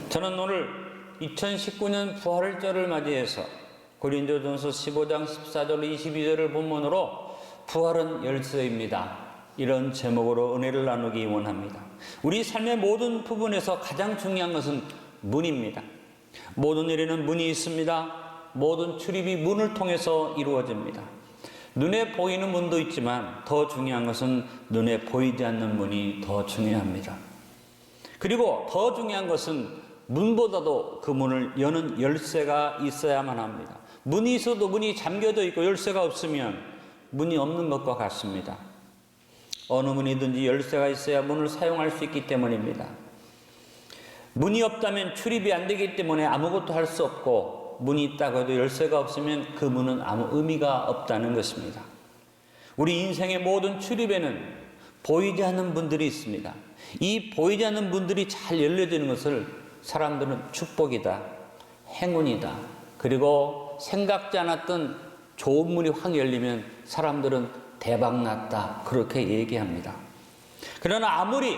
저는 오늘 2019년 부활절을 맞이해서 고린도전서 15장 14절 22절을 본문으로 부활은 열쇠입니다, 이런 제목으로 은혜를 나누기 원합니다. 우리 삶의 모든 부분에서 가장 중요한 것은 문입니다. 모든 일에는 문이 있습니다. 모든 출입이 문을 통해서 이루어집니다. 눈에 보이는 문도 있지만 더 중요한 것은 눈에 보이지 않는 문이 더 중요합니다. 그리고 더 중요한 것은 문보다도 그 문을 여는 열쇠가 있어야만 합니다. 문이 있어도 문이 잠겨져 있고 열쇠가 없으면 문이 없는 것과 같습니다. 어느 문이든지 열쇠가 있어야 문을 사용할 수 있기 때문입니다. 문이 없다면 출입이 안 되기 때문에 아무것도 할 수 없고, 문이 있다고 해도 열쇠가 없으면 그 문은 아무 의미가 없다는 것입니다. 우리 인생의 모든 출입에는 보이지 않는 문들이 있습니다. 이 보이지 않는 문들이 잘 열려지는 것을 사람들은 축복이다, 행운이다, 그리고 생각지 않았던 좋은 문이 확 열리면 사람들은 대박났다, 그렇게 얘기합니다. 그러나 아무리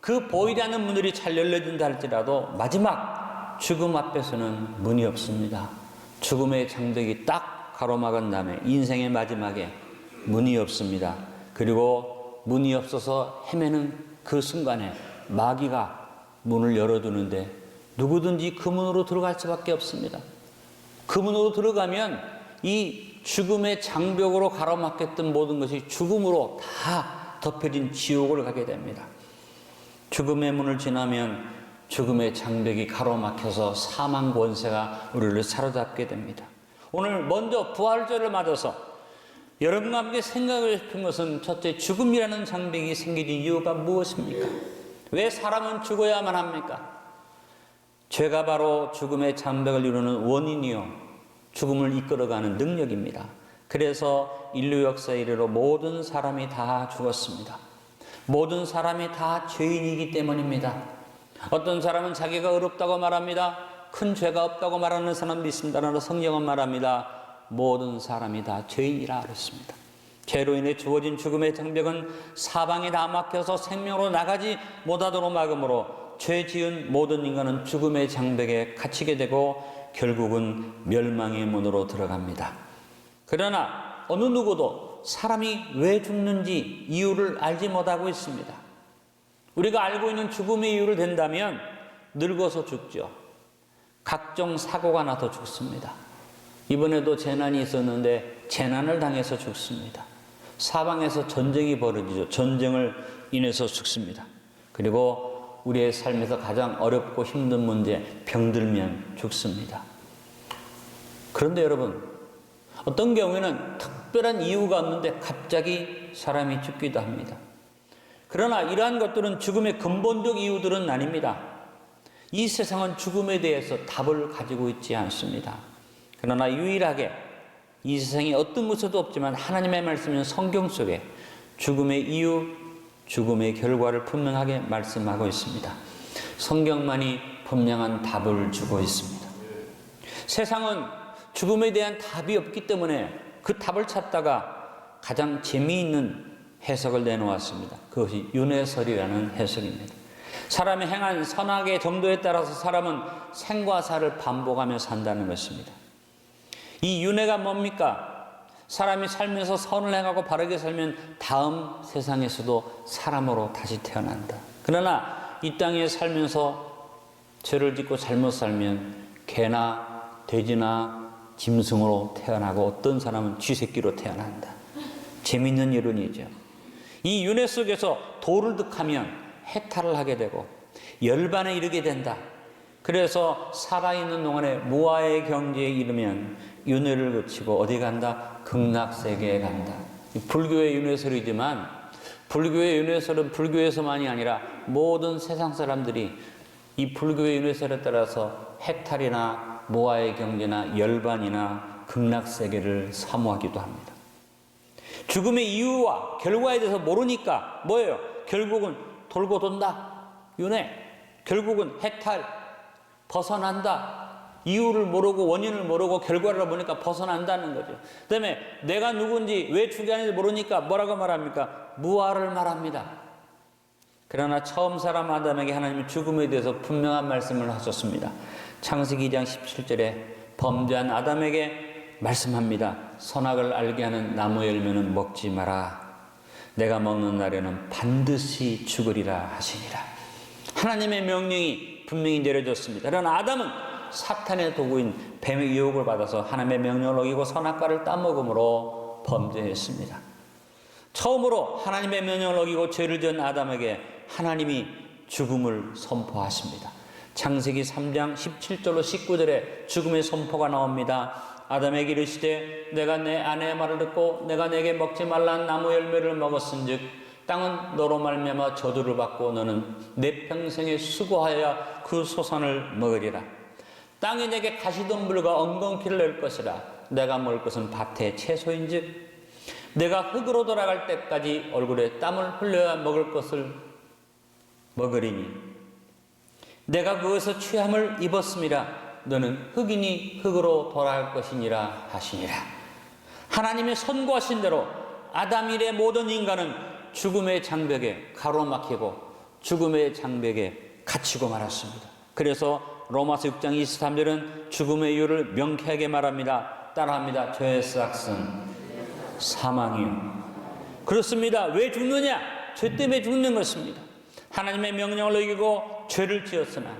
그 보이지 않는 문들이 잘 열려진다 할지라도 마지막 죽음 앞에서는 문이 없습니다. 죽음의 장벽이 딱 가로막은 다음에 인생의 마지막에 문이 없습니다. 그리고 문이 없어서 헤매는 그 순간에 마귀가 문을 열어두는데 누구든지 그 문으로 들어갈 수밖에 없습니다. 그 문으로 들어가면 이 죽음의 장벽으로 가로막혔던 모든 것이 죽음으로 다 덮여진 지옥을 가게 됩니다. 죽음의 문을 지나면 죽음의 장벽이 가로막혀서 사망 권세가 우리를 사로잡게 됩니다. 오늘 먼저 부활절을 맞아서 여러분과 함께 생각하고 싶은 것은, 첫째, 죽음이라는 장벽이 생기는 이유가 무엇입니까? 왜 사람은 죽어야만 합니까? 죄가 바로 죽음의 장벽을 이루는 원인이요, 죽음을 이끌어가는 능력입니다. 그래서 인류 역사 이래로 모든 사람이 다 죽었습니다. 모든 사람이 다 죄인이기 때문입니다. 어떤 사람은 자기가 어렵다고 말합니다. 큰 죄가 없다고 말하는 사람도 있습니다. 그러나 성경은 말합니다. 모든 사람이 다 죄인이라 그랬습니다. 죄로 인해 주어진 죽음의 장벽은 사방이 다 막혀서 생명으로 나가지 못하도록 막으므로 죄 지은 모든 인간은 죽음의 장벽에 갇히게 되고 결국은 멸망의 문으로 들어갑니다. 그러나 어느 누구도 사람이 왜 죽는지 이유를 알지 못하고 있습니다. 우리가 알고 있는 죽음의 이유를 댄다면 늙어서 죽죠. 각종 사고가 나서 죽습니다. 이번에도 재난이 있었는데 재난을 당해서 죽습니다. 사방에서 전쟁이 벌어지죠. 전쟁을 인해서 죽습니다. 그리고 우리의 삶에서 가장 어렵고 힘든 문제, 병들면 죽습니다. 그런데 여러분, 어떤 경우에는 특별한 이유가 없는데 갑자기 사람이 죽기도 합니다. 그러나 이러한 것들은 죽음의 근본적 이유들은 아닙니다. 이 세상은 죽음에 대해서 답을 가지고 있지 않습니다. 그러나 유일하게 이 세상에 어떤 곳에도 없지만 하나님의 말씀은 성경 속에 죽음의 이유, 죽음의 결과를 분명하게 말씀하고 있습니다. 성경만이 분명한 답을 주고 있습니다. 세상은 죽음에 대한 답이 없기 때문에 그 답을 찾다가 가장 재미있는 해석을 내놓았습니다. 그것이 윤회설이라는 해석입니다. 사람이 행한 선악의 정도에 따라서 사람은 생과 사를 반복하며 산다는 것입니다. 이 윤회가 뭡니까? 사람이 살면서 선을 행하고 바르게 살면 다음 세상에서도 사람으로 다시 태어난다. 그러나 이 땅에 살면서 죄를 짓고 잘못 살면 개나 돼지나 짐승으로 태어나고 어떤 사람은 쥐새끼로 태어난다. 재밌는 이론이죠. 이 윤회 속에서 도를 득하면 해탈을 하게 되고 열반에 이르게 된다. 그래서 살아있는 동안에 무아의 경지에 이르면 윤회를 거치고 어디 간다? 극락세계에 간다. 불교의 윤회설이지만 불교의 윤회설은 불교에서만이 아니라 모든 세상 사람들이 이 불교의 윤회설에 따라서 해탈이나 무아의 경지나 열반이나 극락세계를 사모하기도 합니다. 죽음의 이유와 결과에 대해서 모르니까 뭐예요? 결국은 돌고 돈다. 윤회. 결국은 해탈. 벗어난다. 이유를 모르고 원인을 모르고 결과를 보니까 벗어난다는 거죠. 그 다음에 내가 누군지 왜 죽게 하는지 모르니까 뭐라고 말합니까? 무아를 말합니다. 그러나 처음 사람 아담에게 하나님은 죽음에 대해서 분명한 말씀을 하셨습니다. 창세기 2장 17절에 범죄한 아담에게 말씀합니다. 선악을 알게 하는 나무 열매는 먹지 마라. 내가 먹는 날에는 반드시 죽으리라 하시니라. 하나님의 명령이 분명히 내려졌습니다. 그러나 아담은 사탄의 도구인 뱀의 유혹을 받아서 하나님의 명령을 어기고 선악과를 따먹음으로 범죄했습니다. 처음으로 하나님의 명령을 어기고 죄를 지은 아담에게 하나님이 죽음을 선포하십니다. 창세기 3장 17절로 19절에 죽음의 선포가 나옵니다. 아담에게 이르시되 내가 내 아내의 말을 듣고 내가 내게 먹지 말라는 나무 열매를 먹었은즉 땅은 너로 말미암아 저주를 받고 너는 내 평생에 수고하여 그 소산을 먹으리라. 땅이 내게 가시덤불과 엉겅퀴를 낼 것이라. 내가 먹을 것은 밭의 채소인즉 내가 흙으로 돌아갈 때까지 얼굴에 땀을 흘려야 먹을 것을 먹으리니 내가 그것에서 취함을 입었음이라. 너는 흙이니 흙으로 돌아갈 것이니라 하시니라. 하나님의 선고하신 대로 아담 이래 모든 인간은 죽음의 장벽에 가로막히고 죽음의 장벽에 갇히고 말았습니다. 그래서 로마서 6장 23절은 죽음의 이유를 명쾌하게 말합니다. 따라합니다. 죄의 삭은 사망이요. 그렇습니다. 왜 죽느냐? 죄 때문에 죽는 것입니다. 하나님의 명령을 어기고 죄를 지었으나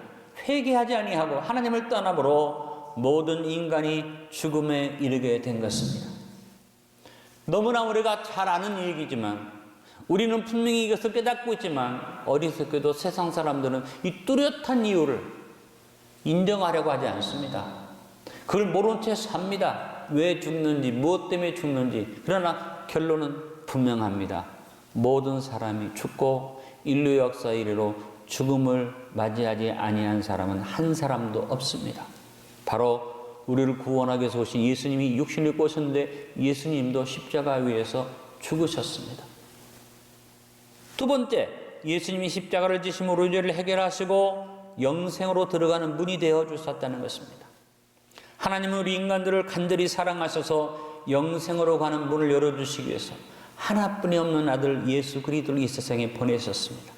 회개하지 아니하고 하나님을 떠남으로 모든 인간이 죽음에 이르게 된 것입니다. 너무나 우리가 잘 아는 얘기지만 우리는 분명히 이것을 깨닫고 있지만 어리석게도 세상 사람들은 이 뚜렷한 이유를 인정하려고 하지 않습니다. 그걸 모른 채 삽니다. 왜 죽는지, 무엇 때문에 죽는지. 그러나 결론은 분명합니다. 모든 사람이 죽고 인류 역사 이래로 죽음을 맞이하지 아니한 사람은 한 사람도 없습니다. 바로 우리를 구원하기 위해서 오신 예수님이 육신을 입고 오셨는데 예수님도 십자가 위에서 죽으셨습니다. 두 번째, 예수님이 십자가를 지심으로 우리 죄를 해결하시고 영생으로 들어가는 문이 되어 주셨다는 것입니다. 하나님은 우리 인간들을 간절히 사랑하셔서 영생으로 가는 문을 열어주시기 위해서 하나뿐이 없는 아들 예수 그리스도를 이 세상에 보내셨습니다.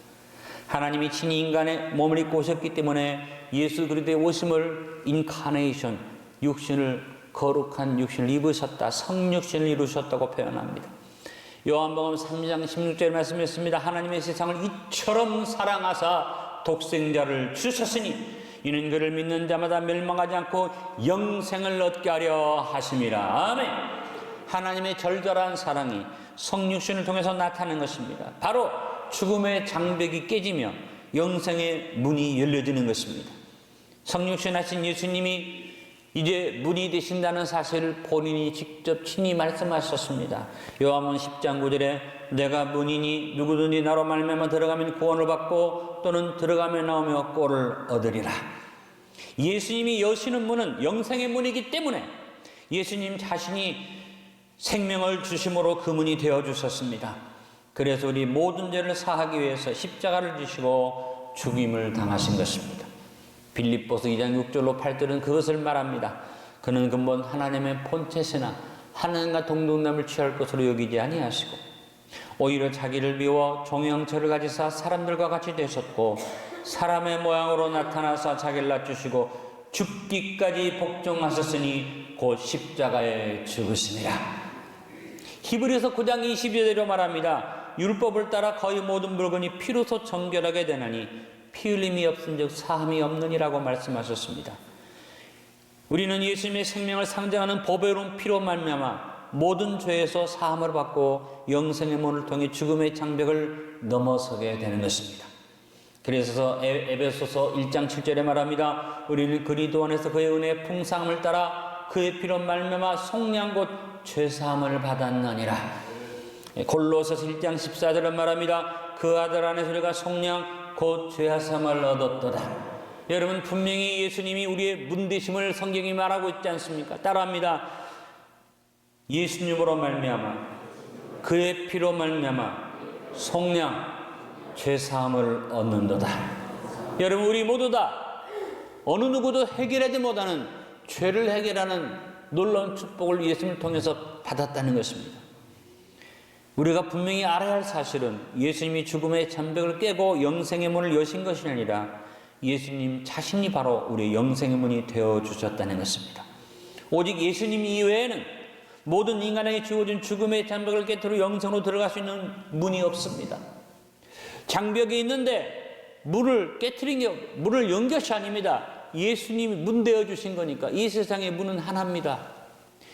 하나님이 친히 인간의 몸을 입고 오셨기 때문에 예수 그리스도의 오심을 인카네이션, 육신을 거룩한 육신을 입으셨다, 성육신을 이루셨다고 표현합니다. 요한복음 3장 16절에 말씀했습니다. 하나님의 세상을 이처럼 사랑하사 독생자를 주셨으니 이는 그를 믿는 자마다 멸망하지 않고 영생을 얻게 하려 하심이라. 아멘. 하나님의 절절한 사랑이 성육신을 통해서 나타나는 것입니다. 바로 죽음의 장벽이 깨지며 영생의 문이 열려지는 것입니다. 성육신 하신 예수님이 이제 문이 되신다는 사실을 본인이 직접 친히 말씀하셨습니다. 요한복음 10장 9절에 내가 문이니 누구든지 나로 말미암아 들어가면 구원을 받고 또는 들어가며 나오며 꼴을 얻으리라. 예수님이 여시는 문은 영생의 문이기 때문에 예수님 자신이 생명을 주심으로 그 문이 되어주셨습니다. 그래서 우리 모든 죄를 사하기 위해서 십자가를 지시고 죽임을 당하신 것입니다. 빌립보서 2장 6절로 8절은 그것을 말합니다. 그는 근본 하나님의 본체시나 하나님과 동등남을 취할 것으로 여기지 아니하시고 오히려 자기를 비워 종의 형체를 가지사 사람들과 같이 되셨고 사람의 모양으로 나타나사 자기를 낮추시고 죽기까지 복종하셨으니 곧 십자가에 죽으시니라. 히브리서 9장 22절로 말합니다. 율법을 따라 거의 모든 물건이 피로서 정결하게 되나니 피 흘림이 없은즉 사함이 없느니라고 말씀하셨습니다. 우리는 예수님의 생명을 상징하는 보배로운 피로 말미암아 모든 죄에서 사함을 받고 영생의 문을 통해 죽음의 장벽을 넘어서게 되는 것입니다. 그래서 에베소서 1장 7절에 말합니다. 우리는 그리스도 안에서 그의 은혜의 풍성함을 따라 그의 피로 말미암아 속량 곧 죄사함을 받았느니라. 골로새서 1장 14절에 말합니다. 그 아들 안에서 우리가 속량 곧 죄사함을 얻었도다. 여러분 분명히 예수님이 우리의 문 되심을 성경이 말하고 있지 않습니까? 따라합니다. 예수님으로 말미암아 그의 피로 말미암아 속량 죄사함을 얻는도다. 여러분 우리 모두 다 어느 누구도 해결하지 못하는 죄를 해결하는 놀라운 축복을 예수님을 통해서 받았다는 것입니다. 우리가 분명히 알아야 할 사실은 예수님이 죽음의 장벽을 깨고 영생의 문을 여신 것이 아니라 예수님 자신이 바로 우리의 영생의 문이 되어주셨다는 것입니다. 오직 예수님 이외에는 모든 인간에게 주어진 죽음의 장벽을 깨뜨려 영생으로 들어갈 수 있는 문이 없습니다. 장벽이 있는데 문을 깨뜨린 게 문을 연 것이 아닙니다. 예수님이 문 되어주신 거니까. 이 세상의 문은 하나입니다.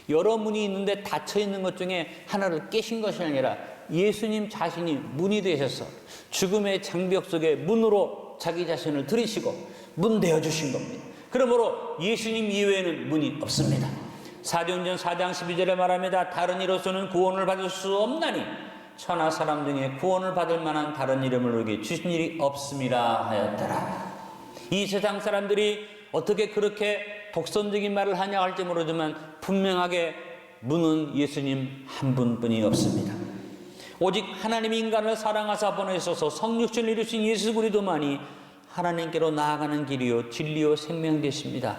여러 문이 있는데 닫혀 있는 것 중에 하나를 깨신 것이 아니라 예수님 자신이 문이 되셔서 죽음의 장벽 속에 문으로 자기 자신을 들이시고 문 되어주신 겁니다. 그러므로 예수님 이외에는 문이 없습니다. 사도행전 4장 12절에 말합니다. 다른 이로서는 구원을 받을 수 없나니 천하 사람 중에 구원을 받을 만한 다른 이름을 우리에게 주신 일이 없음이라 하였더라. 이 세상 사람들이 어떻게 그렇게 독선적인 말을 하냐 할지 모르지만 분명하게 문은 예수님 한 분뿐이 없습니다. 오직 하나님이 인간을 사랑하사 보내셔서 성육신을 이루신 예수 그리스도만이 하나님께로 나아가는 길이요 진리요 생명 되십니다.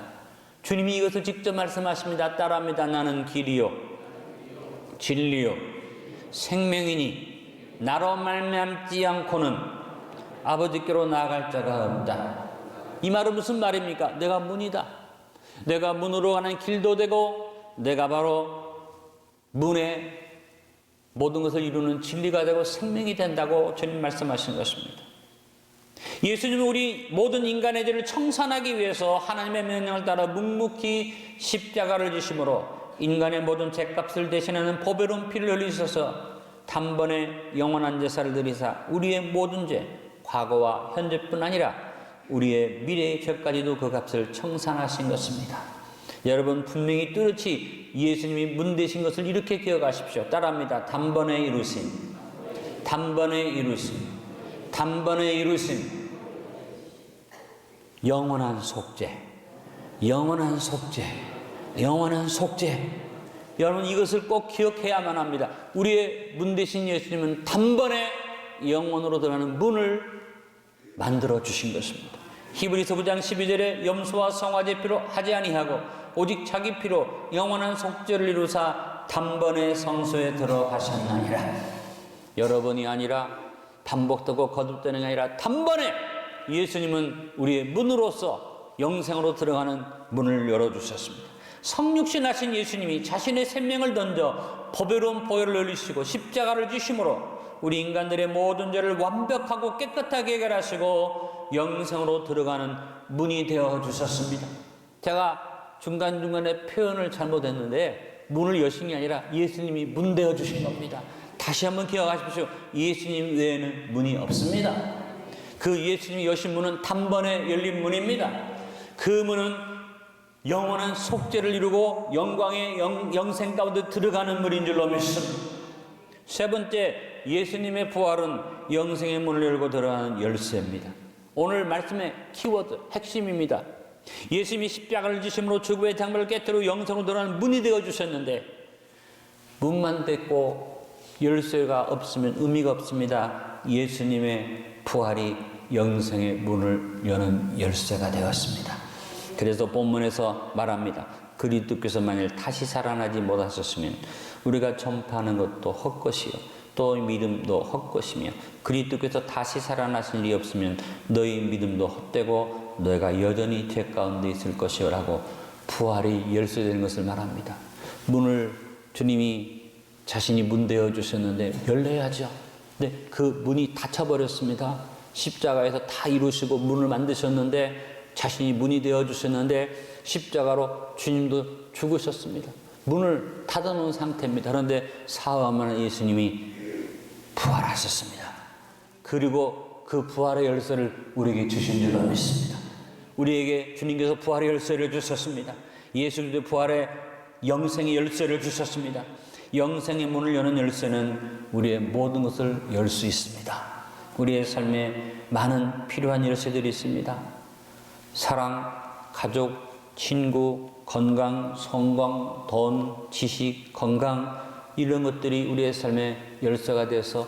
주님이 이것을 직접 말씀하십니다. 따라합니다. 나는 길이요 진리요 생명이니 나로 말미암지 않고는 아버지께로 나아갈 자가 없다. 이 말은 무슨 말입니까? 내가 문이다. 내가 문으로 가는 길도 되고 내가 바로 문에 모든 것을 이루는 진리가 되고 생명이 된다고 주님 말씀하신 것입니다. 예수님은 우리 모든 인간의 죄를 청산하기 위해서 하나님의 명령을 따라 묵묵히 십자가를 지심으로 인간의 모든 죄값을 대신하는 보배로운 피를 흘리셔서 단번에 영원한 제사를 드리사 우리의 모든 죄, 과거와 현재뿐 아니라 우리의 미래의 죄까지도 그 값을 청산하신 것입니다. 여러분 분명히 뚜렷이 예수님이 문 되신 것을 이렇게 기억하십시오. 따라합니다. 단번에 이루신, 단번에 이루신, 단번에 이루신 영원한 속죄, 영원한 속죄, 영원한 속죄. 여러분 이것을 꼭 기억해야만 합니다. 우리의 문 되신 예수님은 단번에 영원으로 들어가는 문을 만들어 주신 것입니다. 히브리서 9장 12절에 염소와 송아지 피로 하지 아니하고 오직 자기 피로 영원한 속죄를 이루사 단번에 성소에 들어가셨나니라. 여러 번이 아니라 반복되고 거듭되는 게 아니라 단번에 예수님은 우리의 문으로서 영생으로 들어가는 문을 열어주셨습니다. 성육신 하신 예수님이 자신의 생명을 던져 보배로운 보혈을 흘리시고 십자가를 지심으로 우리 인간들의 모든 죄를 완벽하고 깨끗하게 해결하시고 영생으로 들어가는 문이 되어주셨습니다. 제가 중간중간에 표현을 잘못했는데 문을 여신 게 아니라 예수님이 문 되어주신 겁니다. 다시 한번 기억하십시오. 예수님 외에는 문이 없습니다. 그 예수님이 여신 문은 단번에 열린 문입니다. 그 문은 영원한 속죄를 이루고 영광의 영생 가운데 들어가는 문인 줄로 믿습니다. 세 번째, 예수님의 부활은 영생의 문을 열고 들어가는 열쇠입니다. 오늘 말씀의 키워드, 핵심입니다. 예수님이 십자가를 지심으로 죽음의 장벽을 깨뜨려 영생으로 들어가는 문이 되어주셨는데 문만 됐고 열쇠가 없으면 의미가 없습니다. 예수님의 부활이 영생의 문을 여는 열쇠가 되었습니다. 그래서 본문에서 말합니다. 그리스도께서 만일 다시 살아나지 못하셨으면 우리가 전파하는 것도 헛것이요 또 믿음도 헛것이며 그리스도께서 다시 살아나신 일이 없으면 너희 믿음도 헛되고 너희가 여전히 죄 가운데 있을 것이요 라고 부활이 열쇠되는 것을 말합니다. 문을 주님이 자신이 문 되어 주셨는데 열려야죠. 근데 그 문이 닫혀버렸습니다. 십자가에서 다 이루시고 문을 만드셨는데 자신이 문이 되어 주셨는데 십자가로 주님도 죽으셨습니다. 문을 닫아놓은 상태입니다. 그런데 사흘 예수님이 부활하셨습니다. 그리고 그 부활의 열쇠를 우리에게 주신 줄로 믿습니다. 우리에게 주님께서 부활의 열쇠를 주셨습니다. 예수님도 부활의 영생의 열쇠를 주셨습니다. 영생의 문을 여는 열쇠는 우리의 모든 것을 열 수 있습니다. 우리의 삶에 많은 필요한 열쇠들이 있습니다. 사랑, 가족, 친구, 건강, 성공, 돈, 지식, 건강 이런 것들이 우리의 삶의 열쇠가 되어서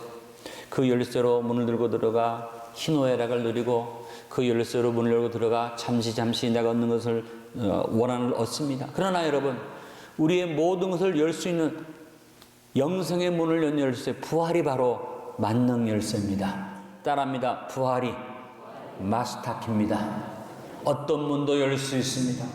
그 열쇠로 문을 들고 들어가 희노애락을 누리고 그 열쇠로 문을 열고 들어가 잠시 내가 얻는 것을 원하는 걸 얻습니다. 그러나 여러분 우리의 모든 것을 열 수 있는 영생의 문을 연 열쇠, 부활이 바로 만능 열쇠입니다. 따라합니다. 부활이 마스터키입니다. 어떤 문도 열 수 있습니다.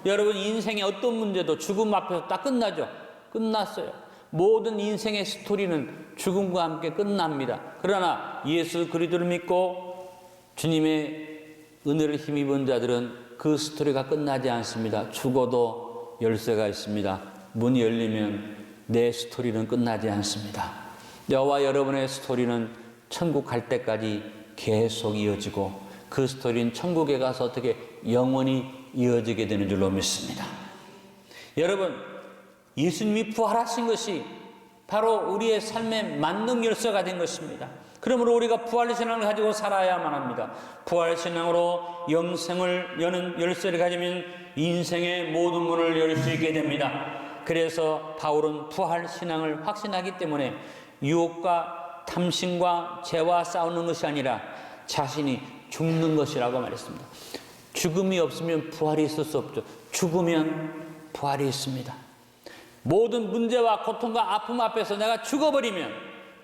여러분, 인생의 어떤 문제도 죽음 앞에서 다 끝나죠. 끝났어요. 모든 인생의 스토리는 죽음과 함께 끝납니다. 그러나 예수 그리스도를 믿고 주님의 은혜를 힘입은 자들은 그 스토리가 끝나지 않습니다. 죽어도 열쇠가 있습니다. 문이 열리면 내 스토리는 끝나지 않습니다. 저와 여러분의 스토리는 천국 갈 때까지 계속 이어지고 그 스토리는 천국에 가서 어떻게 영원히 이어지게 되는 줄로 믿습니다. 여러분, 예수님이 부활하신 것이 바로 우리의 삶의 만능 열쇠가 된 것입니다. 그러므로 우리가 부활신앙을 가지고 살아야만 합니다. 부활신앙으로 영생을 여는 열쇠를 가지면 인생의 모든 문을 열 수 있게 됩니다. 그래서 바울은 부활신앙을 확신하기 때문에 유혹과 탐심과 죄와 싸우는 것이 아니라 자신이 죽는 것이라고 말했습니다. 죽음이 없으면 부활이 있을 수 없죠. 죽으면 부활이 있습니다. 모든 문제와 고통과 아픔 앞에서 내가 죽어버리면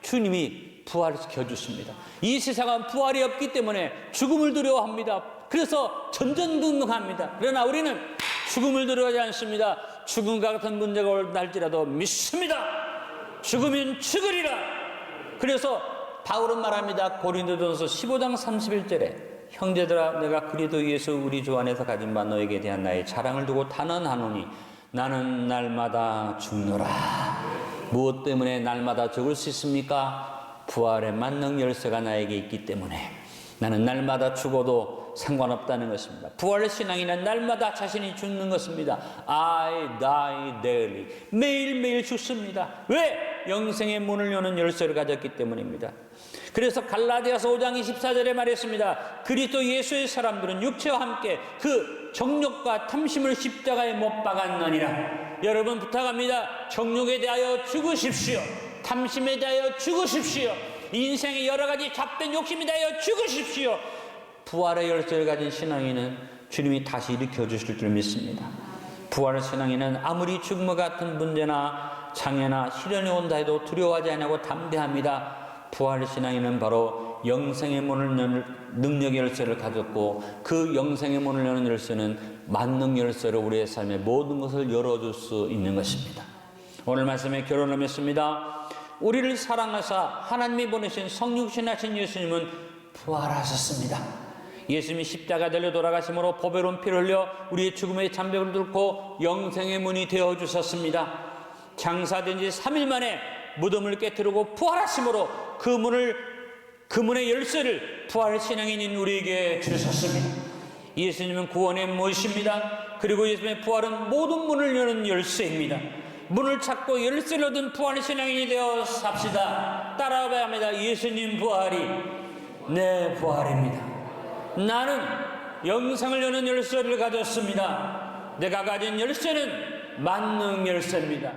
주님이 부활시켜 주십니다. 이 세상은 부활이 없기 때문에 죽음을 두려워합니다. 그래서 전전긍긍합니다. 그러나 우리는 죽음을 두려워하지 않습니다. 죽음과 같은 문제가 올날지라도 믿습니다. 죽으면 죽으리라. 그래서 바울은 말합니다. 고린도전서 15장 31절에 형제들아, 내가 그리스도 예수 우리 주 안에서 가진 바 너에게 대한 나의 자랑을 두고 단언하노니 나는 날마다 죽노라. 무엇 때문에 날마다 죽을 수 있습니까? 부활의 만능 열쇠가 나에게 있기 때문에 나는 날마다 죽어도 상관없다는 것입니다. 부활의 신앙이란 날마다 자신이 죽는 것입니다. I die daily. 매일매일 죽습니다. 왜? 영생의 문을 여는 열쇠를 가졌기 때문입니다. 그래서 갈라디아서 5장 24절에 말했습니다. 그리스도 예수의 사람들은 육체와 함께 그 정욕과 탐심을 십자가에 못 박았느니라. 여러분 부탁합니다. 정욕에 대하여 죽으십시오. 탐심에 대하여 죽으십시오. 인생의 여러 가지 잡된 욕심에 대하여 죽으십시오. 부활의 열쇠를 가진 신앙인은 주님이 다시 일으켜 주실 줄 믿습니다. 부활의 신앙인은 아무리 죽음과 같은 문제나 장애나 시련이 온다 해도 두려워하지 않고 담대합니다. 부활의 신앙인은 바로 영생의 문을 여는 능력의 열쇠를 가졌고 그 영생의 문을 여는 열쇠는 만능 열쇠로 우리의 삶의 모든 것을 열어줄 수 있는 것입니다. 오늘 말씀에 결론을 맺습니다. 우리를 사랑하사 하나님이 보내신 성육신하신 예수님은 부활하셨습니다. 예수님이 십자가 달려 돌아가심으로 보배로운 피를 흘려 우리의 죽음의 장벽을 뚫고 영생의 문이 되어주셨습니다. 장사된 지 3일 만에 무덤을 깨뜨리고 부활하심으로 그 문의 열쇠를 부활 신앙인인 우리에게 주셨습니다. 예수님은 구원의 무엇입니다. 그리고 예수님의 부활은 모든 문을 여는 열쇠입니다. 문을 찾고 열쇠를 얻은 부활 신앙인이 되어 삽시다. 따라와야 합니다. 예수님 부활이 내 부활입니다. 나는 영생을 여는 열쇠를 가졌습니다. 내가 가진 열쇠는 만능 열쇠입니다.